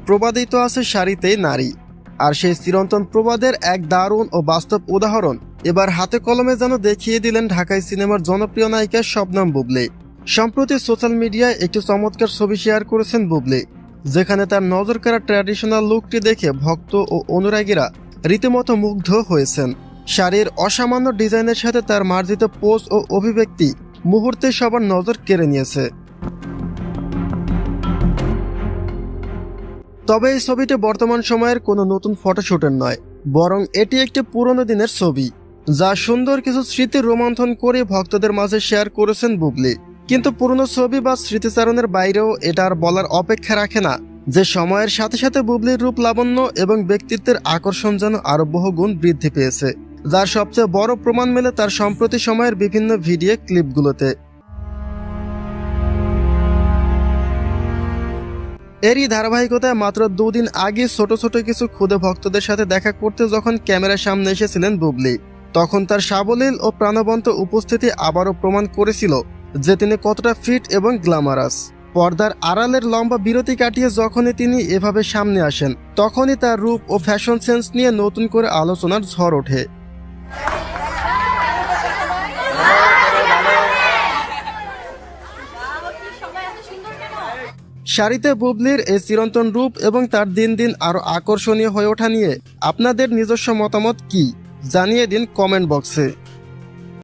প্রবাদেই তো আছে শাড়িতেই নারী। আর সেই চিরন্তন প্রবাদের এক দারুণ ও বাস্তব উদাহরণ এবার হাতে কলমে যেন দেখিয়ে দিলেন ঢাকাই সিনেমার জনপ্রিয় নায়িকা শবনম বুবলী। সম্প্রতি সোশ্যাল মিডিয়ায় একটি চমৎকার ছবি শেয়ার করেছেন বুবলী, যেখানে তার নজর কাড়া ট্র্যাডিশনাল লুকটি দেখে ভক্ত ও অনুরাগীরা রীতিমতো মুগ্ধ হয়েছেন। শাড়ির অসামান্য ডিজাইনের সাথে তার মার্জিত পোজ ও অভিব্যক্তি মুহূর্তে সবার নজর কেড়ে নিয়েছে। তবে এই ছবিটি বর্তমান সময়ের কোনো নতুন ফটোশুটের নয়, বরং এটি একটি পুরনো দিনের ছবি, যা সুন্দর কিছু স্মৃতি রোমন্থন করে ভক্তদের মাঝে শেয়ার করেছেন বুবলী। কিন্তু পুরনো ছবি বা স্মৃতিচারণের বাইরেও এটা আর বলার অপেক্ষা রাখে না যে সময়ের সাথে সাথে বুবলীর রূপ লাবণ্য এবং ব্যক্তিত্বের আকর্ষণ যেন আরো বহুগুণ বৃদ্ধি পেয়েছে, যার সবচেয়ে বড় প্রমাণ মেলে তার সম্প্রতি সময়ের বিভিন্ন ভিডিও ক্লিপগুলোতে। এরই ধারাবাহিকতায় মাত্র 2 দিন আগে ছোট ছোট কিছু ক্ষুদে ভক্তদের সাথে দেখা করতে যখন ক্যামেরার সামনে এসেছিলেন বুবলী, তখন তার সাবলীল ও প্রাণবন্ত উপস্থিতি আবারও প্রমাণ করেছিল যে তিনি কতটা ফিট এবং গ্ল্যামারাস। পর্দার আড়ালের লম্বা বিরতি কাটিয়ে যখনই তিনি এভাবে সামনে আসেন, তখনই তার রূপ ও ফ্যাশন সেন্স নিয়ে নতুন করে আলোচনার ঝড় ওঠে। শাড়িতে বুবলীর এই চিরন্তন রূপ এবং তার দিন দিন আরো আকর্ষণীয় হয়ে ওঠা নিয়ে আপনাদের নিজস্ব মতামত কি জানিয়ে দিন কমেন্ট বক্সে।